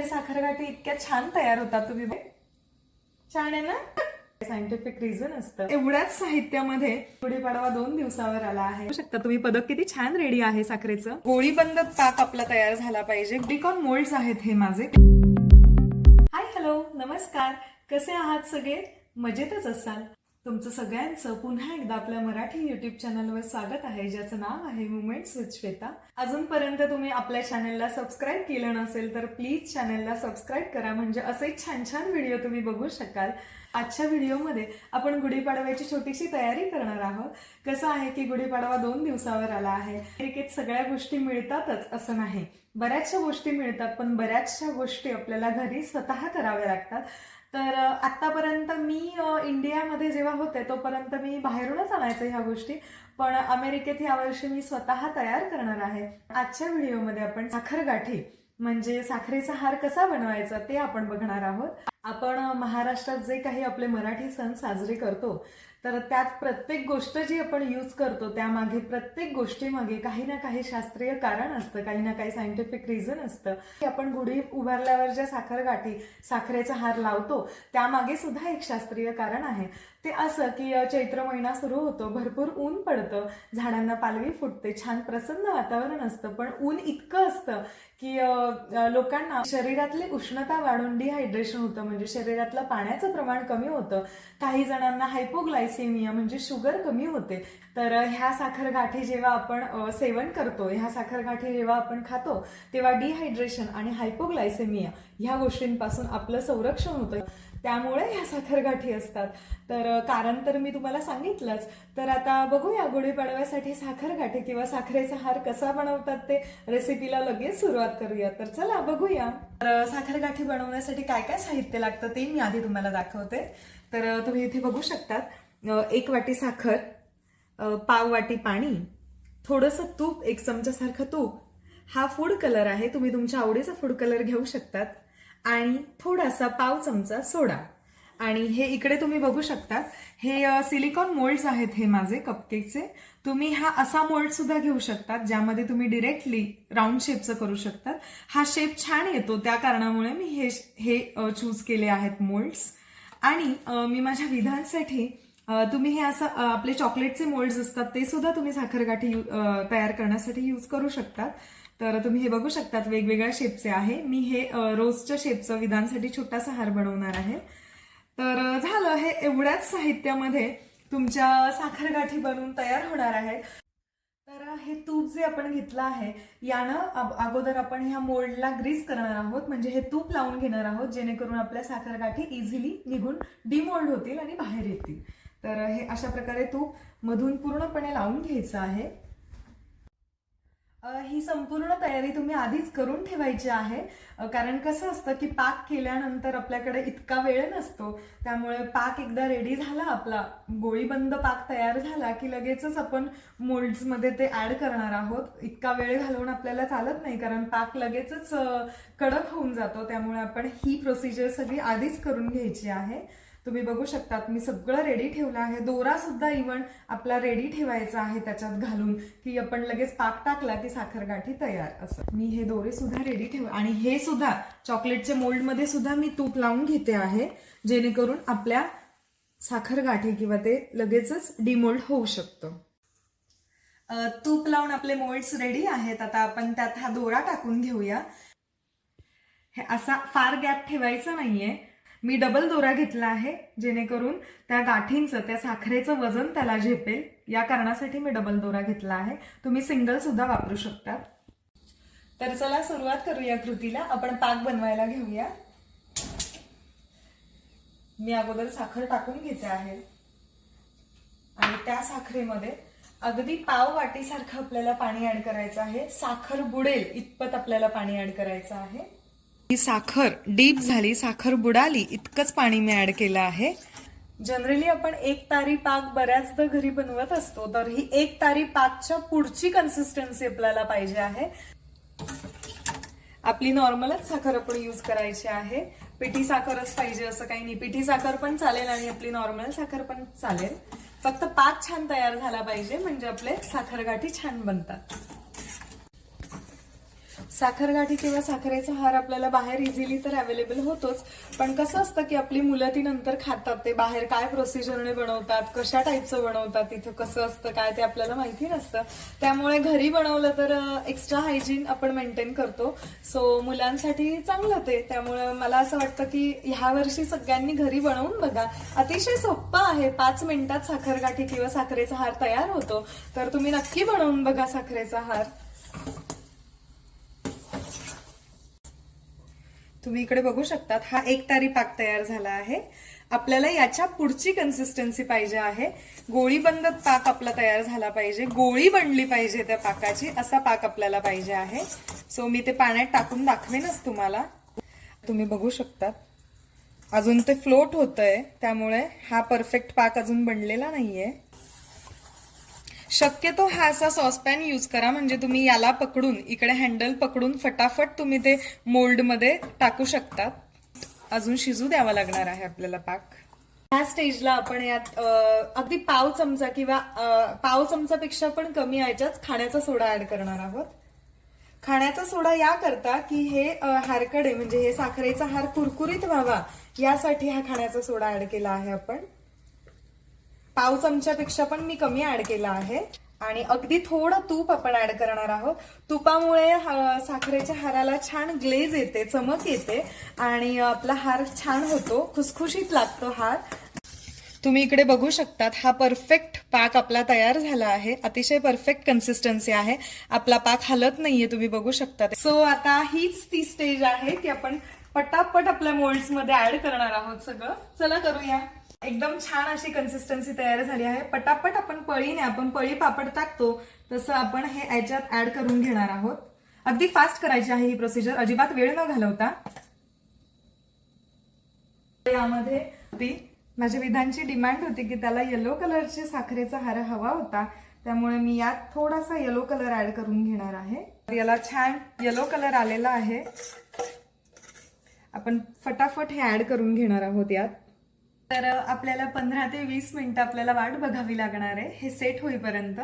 घरी साखरगाठी इतक्या छान तयार होतात. तुम्ही छान आहे ना. सायंटिफिक रिझन असतं. एवढ्याच साहित्यामध्ये गुढीपाडवा 2 दिवसावर आला आहे. बघू शकता तुम्ही पदक किती छान रेडी आहे साखरेचं. गोळीबंद पाक आपला तयार झाला पाहिजे. सिलिकॉन मोल्ड्स आहेत हे माझे. हाय हॅलो नमस्कार, कसे आहात सगळे? मजेतच असाल. तुमचं सगळ्यांचं पुन्हा एकदा आपल्या मराठी युट्यूब चॅनलवर स्वागत आहे, ज्याचं नाव आहे मुमेंट्स विथ श्वेता. अजूनपर्यंत तुम्ही आपल्या चॅनलला सबस्क्राईब केलं नसेल तर प्लीज चॅनलला सबस्क्राईब करा, म्हणजे असे छान छान व्हिडिओ तुम्ही बघू शकाल. आजच्या व्हिडिओमध्ये आपण गुढीपाडव्याची छोटीशी तयारी करणार आहोत. कसं आहे की गुढीपाडवा 2 दिवसावर आला आहे. अमेरिकेत सगळ्या गोष्टी मिळतातच असं नाही, बऱ्याचशा गोष्टी मिळतात, पण बऱ्याचशा गोष्टी आपल्याला घरी स्वतः कराव्या लागतात. तर आतापर्यंत मी इंडियामध्ये जेव्हा होते तोपर्यंत मी बाहेरूनच आणायचे ह्या गोष्टी, पण अमेरिकेत यावर्षी मी स्वतः तयार करणार आहे. आजच्या व्हिडिओमध्ये आपण साखरगाठी म्हणजे साखरेचा हार कसा बनवायचा ते आपण बघणार आहोत. आपण महाराष्ट्रात जे काही आपले मराठी सण साजरे करतो तर त्यात प्रत्येक गोष्ट जी आपण यूज करतो त्यामागे, प्रत्येक गोष्टीमागे काही ना काही शास्त्रीय कारण असतं, काही ना काही सायंटिफिक रिझन असतं. आपण गुढी उभारल्यावर ज्या साखरगाठी साखरेचा हार लावतो त्यामागे सुद्धा एक शास्त्रीय कारण आहे. ते असं की चैत्र महिना सुरू होतो, भरपूर ऊन पडतं, झाडांना पालवी फुटते, छान प्रसन्न वातावरण असतं, पण ऊन इतकं असतं की लोकांना शरीरातली उष्णता वाढून डिहायड्रेशन होतं, म्हणजे शरीरातलं पाण्याचं प्रमाण कमी होतं. काही जणांना हायपोग्लायसेमिया म्हणजे शुगर कमी होते. तर ह्या साखरगाठी जेव्हा आपण सेवन करतो, ह्या साखरगाठी जेव्हा आपण खातो तेव्हा डिहायड्रेशन आणि हायपोग्लायसेमिया ह्या गोष्टींपासून आपलं संरक्षण होतं. त्यामुळे ह्या साखरगाठी असतात. तर कारण तर मी तुम्हाला सांगितलंच. तर आता बघूया गुढीपाडव्यासाठी साखरगाठी किंवा साखरेचा हार कसा बनवतात ते रेसिपीला लगेच सुरुवात करूया. तर चला बघूया. तर साखरगाठी बनवण्यासाठी काय काय साहित्य लागतं ते मी आधी तुम्हाला दाखवते. तर तुम्ही इथे बघू शकतात, 1 वाटी साखर, पाव वाटी पाणी, थोडंसं तूप, 1 चमच्यासारखं तूप, हा फूड कलर आहे, तुम्ही तुमच्या आवडीचा फूड कलर घेऊ शकतात, आणि थोडासा पाव चमचा सोडा. आणि हे इकडे तुम्ही बघू शकतात, हे सिलिकॉन मोल्ड्स आहेत हे माझे कपकेकचे. तुम्ही हा असा मोल्ड सुद्धा घेऊ शकतात ज्यामध्ये तुम्ही डिरेक्टली राऊंड शेपचं करू शकतात. हा शेप छान येतो त्या कारणामुळे मी हे चूज केले आहेत मोल्ड्स. आणि मी माझ्या विधांसाठी तुम्ही हे असं आपले चॉकलेटचे मोल्ड्स असतात ते सुद्धा तुम्ही साखरगाठी तयार करण्यासाठी यूज करू शकतात. तर तुम्ही हे बघू शकतात वेगवेगळ्या शेपचे आहे. मी हे रोजच्या शेपचं विधांसाठी छोटासा हार बनवणार आहे. तर झालं, हे एवढ्याच साहित्यामध्ये तुमच्या साखरगाठी बनवून तयार होणार आहे. तर हे तूप जे आपण घेतलं आहे यानं अगोदर आपण ह्या मोल्डला ग्रीस करणार आहोत, म्हणजे हे तूप लावून घेणार आहोत जेणेकरून आपल्या साखरगाठी इझिली निघून डिमोल्ड होतील आणि बाहेर येतील. तर हे अशा प्रकारे तूप मधून पूर्णपणे लावून घ्यायचं आहे. ही संपूर्ण तयारी तुम्ही आधीच करून ठेवायची आहे, कारण कसं असतं की पाक केल्यानंतर आपल्याकडे इतका वेळ नसतो. त्यामुळे पाक एकदा रेडी झाला, आपला गोळीबंद पाक तयार झाला की लगेचच आपण मोल्ड्समध्ये ते ऍड करणार आहोत. इतका वेळ घालवून आपल्याला चालत नाही, कारण पाक लगेचच कडक होऊन जातो. त्यामुळे आपण ही प्रोसिजर सगळी आधीच करून घ्यायची आहे. तुम्ही बघू शकतात मी सगळं रेडी ठेवलं आहे. दोरा सुद्धा इव्हन आपला रेडी ठेवायचा आहे त्याच्यात घालून, की आपण लगेच पाक टाकला की साखरगाठी तयार. असं मी हे दोरे सुद्धा रेडी ठेव, आणि हे सुद्धा चॉकलेटच्या मोल्डमध्ये सुद्धा मी तूप लावून घेते आहे, जेणेकरून आपल्या साखरगाठी किंवा ते लगेचच डिमोल्ड होऊ शकतं. तूप लावून आपले मोल्ड्स रेडी आहेत. आता आपण त्यात हा दोरा टाकून घेऊया. हे असा फार गॅप ठेवायचा नाहीये. मी डबल दोरा घेतला आहे जेणेकरून त्या गाठींचं, त्या साखरेचं वजन त्याला झेपेल, या कारणासाठी मी डबल दोरा घेतला आहे. तुम्ही सिंगल सुद्धा वापरू शकता. तर चला सुरुवात करूया कृतीला. आपण पाक बनवायला घेऊया. मी अगोदर साखर टाकून घेते आहे आणि त्या साखरेमध्ये अगदी पाव वाटीसारखं आपल्याला पाणी ऍड करायचं आहे. साखर बुडेल इतपत आपल्याला पाणी ऍड करायचं आहे. ही साखर डीप झाली, साखर बुडाली इतकंच पाणी मी ऍड केलं आहे. जनरली आपण 1 तारी पाक बऱ्याचदा घरी बनवत असतो, तर ही 1 तारी पाकच्या पुढची कन्सिस्टन्सी आपल्याला पाहिजे आहे. आपली नॉर्मलच साखर आपण यूज करायची आहे. पिठी साखरच पाहिजे असं काही नाही. पिठी साखर पण चालेल आणि आपली नॉर्मल साखर पण चालेल. फक्त पाक छान तयार झाला पाहिजे, म्हणजे आपले साखरगाठी छान बनतात. साखरगाठी किंवा साखरेचा हार आपल्याला बाहेर इझिली तर अवेलेबल होतोच, पण कसं असतं की आपली मुलं ती नंतर खातात, ते बाहेर काय प्रोसिजरने बनवतात, कशा टाईपचं बनवतात, तिथं कसं असतं काय ते आपल्याला माहिती नसतं. त्यामुळे घरी बनवलं तर एक्स्ट्रा हायजीन आपण मेंटेन करतो. सो मुलांसाठी चांगलं ते. त्यामुळे मला असं वाटतं की ह्या वर्षी सगळ्यांनी घरी बनवून बघा. अतिशय सोपं आहे, 5 मिनिटात साखरगाठी किंवा साखरेचा हार तयार होतो. तर तुम्ही नक्की बनवून बघा साखरेचा हार. तुम्ही इकडे बघू शकतात, हा 1 तारी पाक तयार झाला आहे. आपल्याला याच्या पुढची कन्सिस्टन्सी पाहिजे आहे. गोळीबंद पाक आपला तयार झाला पाहिजे, गोळी बनली पाहिजे त्या पाकाची, असा पाक आपल्याला पाहिजे आहे. सो मी ते पाण्यात टाकून दाखवेनच तुम्हाला. तुम्ही बघू शकतात अजून ते फ्लोट होतंय, त्यामुळे हा परफेक्ट पाक अजून बनलेला नाहीये. शक्यतो हा असा सॉसपॅन यूज करा, म्हणजे तुम्ही याला पकडून, इकडे हँडल पकडून फटाफट तुम्ही ते मोल्डमध्ये टाकू शकतात. अजून शिजू द्यावा लागणार आहे आपल्याला पाक. ह्या स्टेजला आपण यात अगदी पाव चमचा किंवा पाव चमचापेक्षा पण कमी याच्यात खाण्याचा सोडा ऍड करणार आहोत. खाण्याचा सोडा या करता की हे हारकडे, म्हणजे हे साखरेचा हार कुरकुरीत व्हावा यासाठी हा खाण्याचा सोडा ऍड केला आहे आपण. पाव चमच्यापेक्षा पण मी कमी ऍड केला आहे. आणि अगदी थोडं तूप आपण ऍड करणार आहोत. तुपामुळे साखरेच्या हाराला छान ग्लेज येते, चमक येते आणि आपला हार छान होतो, खुसखुशीत लागतो हार. तुम्ही इकडे बघू शकतात, हा परफेक्ट पाक आपला तयार झाला आहे. अतिशय परफेक्ट कन्सिस्टन्सी आहे, आपला पाक हलत नाहीये, तुम्ही बघू शकता. सो आता हीच ती स्टेज आहे की आपण पटापट आपल्या मोल्ड्स मध्ये ऍड करणार आहोत सगळं. चला करूया. एकदम छान अशी कन्सिस्टन्सी तयार झाली आहे. पटापट आपण पळीने, आपण पळी पापड टाकतो तसं आपण हे याच्यात ऍड करून घेणार आहोत. अगदी फास्ट करायची आहे ही प्रोसिजर, अजिबात वेळ न घालवता. यामध्ये माझ्या विधानची डिमांड होती की त्याला येलो कलरचे साखरेचा हार हवा होता, त्यामुळे मी यात थोडासा येलो कलर ऍड करून घेणार आहे. याला छान येलो कलर आलेला आहे. आपण फटाफट हे ऍड करून घेणार आहोत यात. तर आपल्याला 15 ते 20 मिनिटं आपल्याला वाट बघावी लागणार आहे हे सेट होईपर्यंत.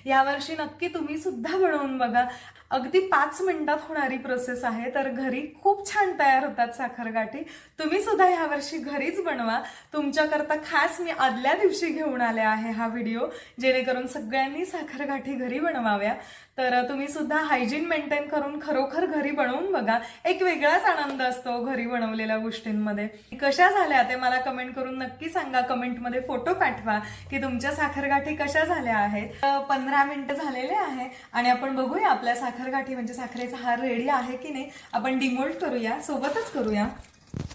यावर्षी नक्की तुम्ही सुद्धा बनवून बघा. अगदी 5 मिनिटात होणारी प्रोसेस आहे, तर घरी खूप छान तयार होतात साखरगाठी. तुम्ही सुद्धा यावर्षी घरीच बनवा. तुमच्याकरता खास मी आदल्या दिवशी घेऊन आले आहे हा व्हिडिओ, जेणेकरून सगळ्यांनी साखरगाठी घरी बनवाव्या. तर तुम्ही सुद्धा हायजीन मेंटेन करून खरोखर घरी बनवून बघा. एक वेगळाच आनंद असतो घरी बनवलेल्या गोष्टींमध्ये. कशा झाल्या ते मला कमेंट करून नक्की सांगा. कमेंटमध्ये फोटो पाठवा की तुमच्या साखरगाठी कशा झाल्या आहेत. 15 मिनिटं झालेले आहे आणि आपण बघूया आपल्या साखरगाठी, म्हणजे साखरेचा हार रेडी आहे की नाही. आपण डिमोल्ड करूया, सोबतच करूया.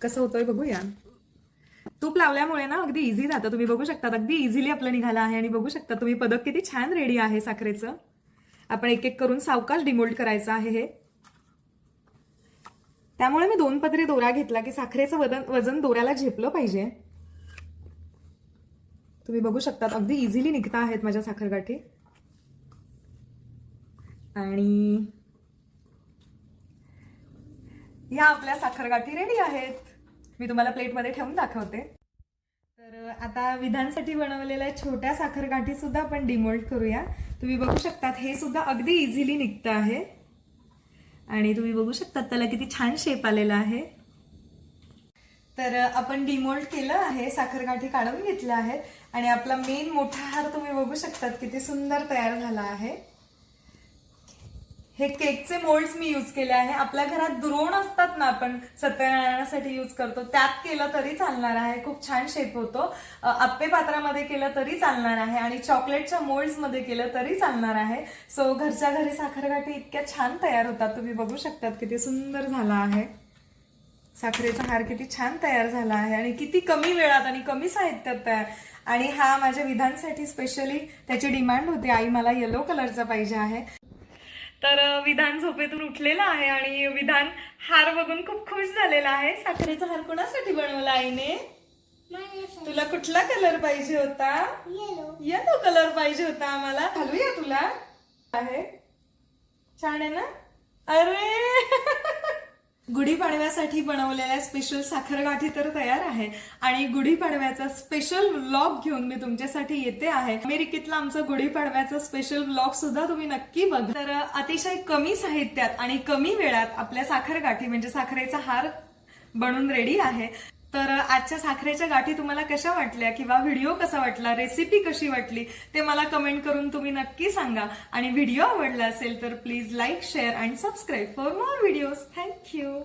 कसं होतंय बघूया. तूप लावल्यामुळे ना अगदी इझी जातं. तुम्ही बघू शकता अगदी इझिली आपलं निघालं आहे. आणि बघू शकता तुम्ही पदक किती छान रेडी आहे साखरेचं. आपण एक एक करून सावकाश डिमोल्ड करायचं आहे हे. त्यामुळे मी 2 पदरी दोरा घेतला की साखरेचं वजन दोऱ्याला झेपलं पाहिजे. तुम्ही बघू शकता अगदी इझिली निघता आहेत माझ्या साखरगाठी. आणि या आपल्या साखरगाठी रेडी आहेत. मी तुम्हाला प्लेटमध्ये ठेवून दाखवते. तर आता विधानसाठी बनवलेल्या छोट्या साखरगाठी सुद्धा आपण डिमोल्ड करूया. तुम्ही बघू शकता हे सुद्धा अगदी इझिली निघतं आहे. आणि तुम्ही बघू शकता त्याला किती छान शेप आलेला आहे. तर आपण डिमोल्ड केलं आहे, साखरगाठी काढून घेतल्या आहेत आणि आपला मेन मोठा हार तुम्ही बघू शकतात किती सुंदर तयार झाला आहे. हे केकचे मोल्ड्स मी यूज केले आहे. आपल्या घरात द्रोण असतात ना, आपण सत्यनारायणासाठी यूज करतो, त्यात केलं तरी चालणार आहे. खूप छान शेप होतो. आप्पे पात्रामध्ये केलं तरी चालणार आहे आणि चॉकलेटच्या मोल्ड्स मध्ये केलं तरी चालणार आहे. सो घरच्या घरी साखरगाठी इतक्या छान तयार होतात. तुम्ही बघू शकतात किती सुंदर झाला आहे साखरेचा हार, किती छान तयार झाला आहे आणि किती कमी वेळात आणि कमी साहित्यात तयार. आणि हा माझ्या विधानसाठी स्पेशली त्याची डिमांड होती, आई मला येलो कलरचा पाहिजे आहे. तर विधान झोपेतून उठलेला आहे आणि विधान हार बघून खूप खुश झालेला आहे. साखरेचा हार कोणासाठी बनवला आईने? तुला कुठला कलर पाहिजे होता? येलो कलर पाहिजे होता आम्हाला. घालूया तुला. आहे छान आहे ना? अरे गुढीपाडव्यासाठी बनवलेल्या स्पेशल साखरगाठी तर तयार आहे आणि गुढीपाडव्याचा स्पेशल व्लॉग घेऊन मी तुमच्यासाठी येते आहे. अमेरिकेतला आमचा गुढीपाडव्याचा स्पेशल व्लॉग सुद्धा तुम्ही नक्की बघा. तर अतिशय कमी साहित्यात आणि कमी वेळात आपल्या साखरगाठी म्हणजे साखरेचा हार बनून रेडी आहे. तर आजच्या साखरेच्या गाठी तुम्हाला कशा वाटल्या किंवा व्हिडिओ कसा वाटला, रेसिपी कशी वाटली ते मला कमेंट करून तुम्ही नक्की सांगा. आणि व्हिडिओ आवडला असेल तर please like, share and subscribe for more videos. Thank you.